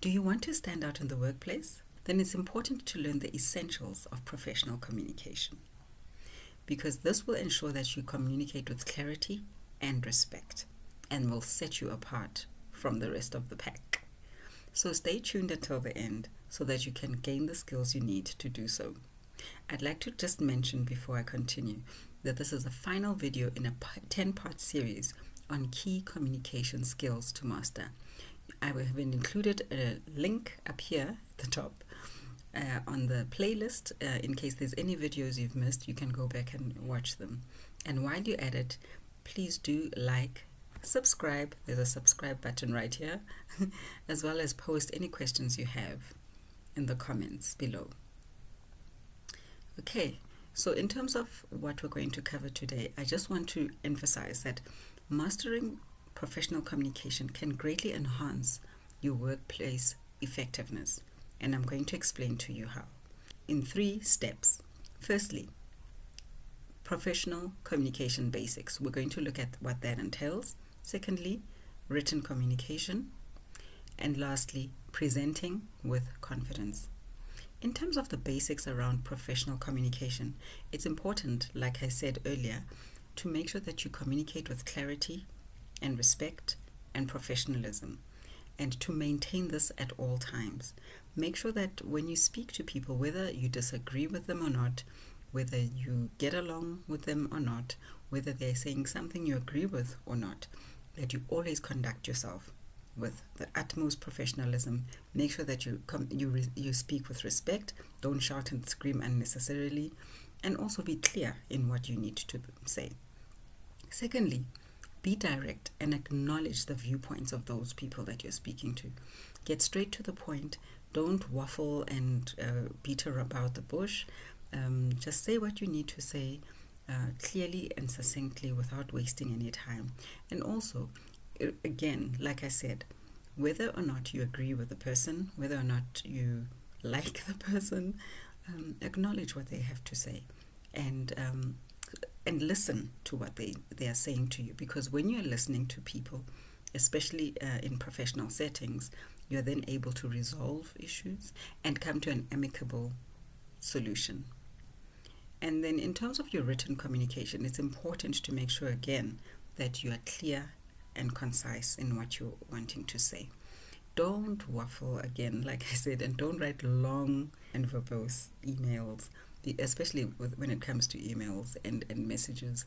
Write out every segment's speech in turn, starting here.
Do you want to stand out in the workplace? Then it's important to learn the essentials of professional communication, because this will ensure that you communicate with clarity and respect and will set you apart from the rest of the pack. So stay tuned until the end so that you can gain the skills you need to do so. I'd like to just mention before I continue that this is the final video in a 10-part series on key communication skills to master. I have included a link up here at the top on the playlist. In case there's any videos you've missed, you can go back and watch them. And while you're at it, please do like, subscribe. There's a subscribe button right here, as well as post any questions you have in the comments below. Okay, so in terms of what we're going to cover today, I just want to emphasize that mastering professional communication can greatly enhance your workplace effectiveness, and I'm going to explain to you how in 3 steps. Firstly, professional communication basics. We're going to look at what that entails. Secondly, written communication. And lastly, presenting with confidence. In terms of the basics around professional communication, it's important, like I said earlier, to make sure that you communicate with clarity and respect and professionalism, and to maintain this at all times. Make sure that when you speak to people, whether you disagree with them or not, whether you get along with them or not, whether they're saying something you agree with or not, that you always conduct yourself with the utmost professionalism. Make sure that you speak with respect, don't shout and scream unnecessarily, and also be clear in what you need to say. Secondly, be direct and acknowledge the viewpoints of those people that you're speaking to. Get straight to the point. Don't waffle and beat about the bush. Just say what you need to say clearly and succinctly without wasting any time. And also, again, like I said, whether or not you agree with the person, whether or not you like the person, acknowledge what they have to say, and listen to what they are saying to you. Because when you're listening to people, especially in professional settings, you're then able to resolve issues and come to an amicable solution. And then in terms of your written communication, it's important to make sure again that you are clear and concise in what you're wanting to say. Don't waffle, again, like I said, and don't write long and verbose emails, especially when it comes to emails and messages,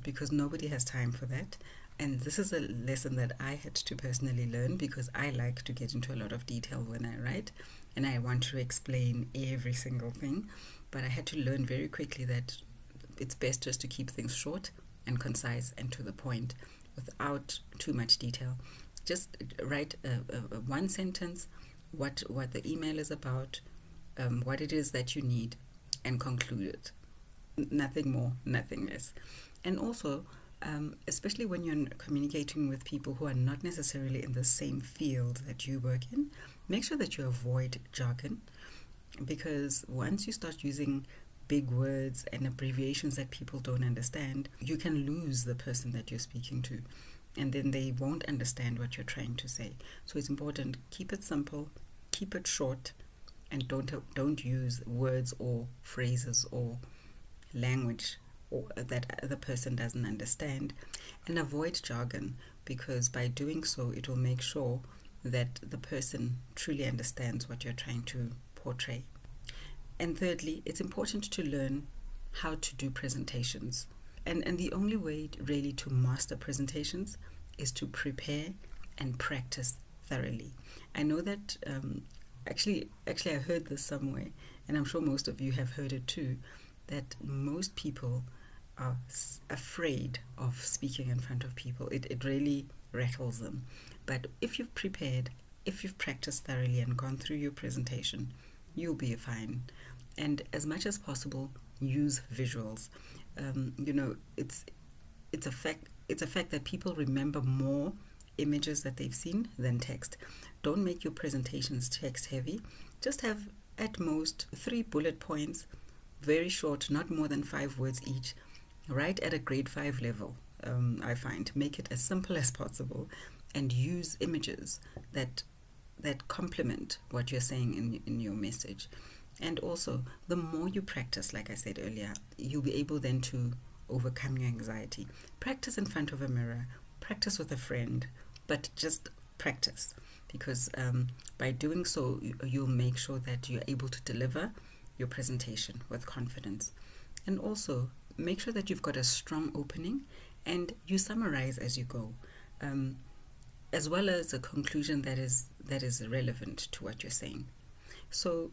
because nobody has time for that. And this is a lesson that I had to personally learn, because I like to get into a lot of detail when I write, and I want to explain every single thing. But I had to learn very quickly that it's best just to keep things short and concise and to the point without too much detail. Just write one sentence, what the email is about, what it is that you need, and conclude it. Nothing more, nothing less. And also, especially when you're communicating with people who are not necessarily in the same field that you work in, make sure that you avoid jargon, because once you start using big words and abbreviations that people don't understand, you can lose the person that you're speaking to, and then they won't understand what you're trying to say. So it's important, keep it simple, keep it short, and don't use words or phrases or language that the person doesn't understand, and avoid jargon, because by doing so it will make sure that the person truly understands what you're trying to portray. And thirdly, it's important to learn how to do presentations. And the only way really to master presentations is to prepare and practice thoroughly. I know that actually I heard this somewhere, and I'm sure most of you have heard it too, that most people are afraid of speaking in front of people. It really rattles them. But if you've prepared, if you've practiced thoroughly and gone through your presentation, you'll be fine. And as much as possible, use visuals. It's a fact that people remember more images that they've seen than text. Don't make your presentations text heavy. Just have at most 3 bullet points, very short, not more than 5 words each, right at a grade 5 level. I find make it as simple as possible, and use images that that complement what you're saying in your message. And also, the more you practice, like I said earlier, you'll be able then to overcome your anxiety. Practice in front of a mirror, practice with a friend, but just practice, because by doing so, you'll make sure that you're able to deliver your presentation with confidence. And also, make sure that you've got a strong opening and you summarize as you go, as well as a conclusion that is relevant to what you're saying. So,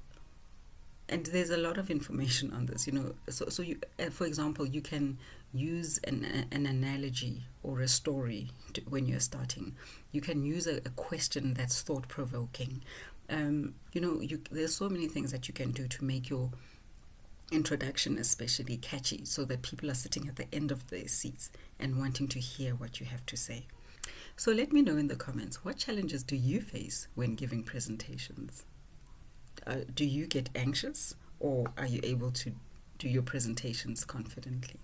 and there's a lot of information on this, so you, for example, you can use an analogy or a story when you're starting. You can use a question that's thought-provoking. There's so many things that you can do to make your introduction especially catchy, so that people are sitting at the end of their seats and wanting to hear what you have to say. So let me know in the comments, what challenges do you face when giving presentations? Do you get anxious, or are you able to do your presentations confidently?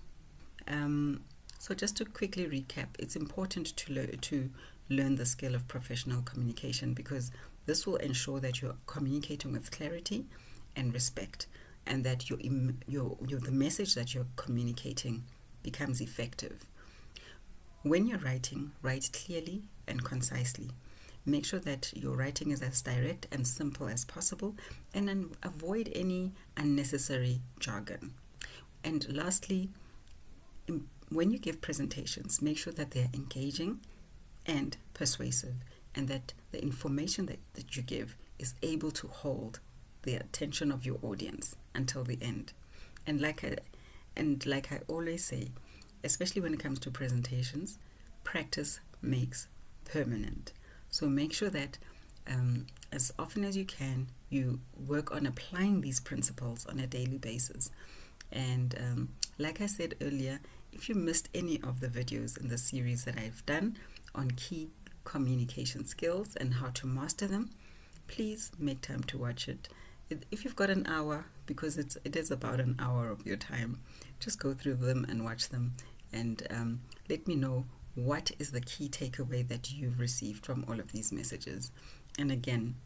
So just to quickly recap, it's important to learn the skill of professional communication, because this will ensure that you're communicating with clarity and respect, and that the message that you're communicating becomes effective. When you're writing, write clearly and concisely. Make sure that your writing is as direct and simple as possible, and then avoid any unnecessary jargon. And lastly, when you give presentations, make sure that they're engaging and persuasive, and that the information that you give is able to hold the attention of your audience until the end. And like I always say, especially when it comes to presentations, practice makes permanent. So make sure that as often as you can, you work on applying these principles on a daily basis. And like I said earlier, if you missed any of the videos in the series that I've done on key communication skills and how to master them, please make time to watch it. If you've got an hour, because it is about an hour of your time, just go through them and watch them, and let me know what is the key takeaway that you've received from all of these messages. And again,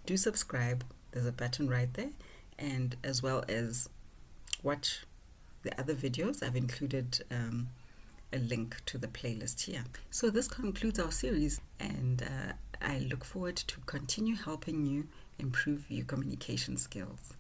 do subscribe. There's a button right there, and as well as watch the other videos. I've included a link to the playlist here. So this concludes our series, and I look forward to continue helping you improve your communication skills.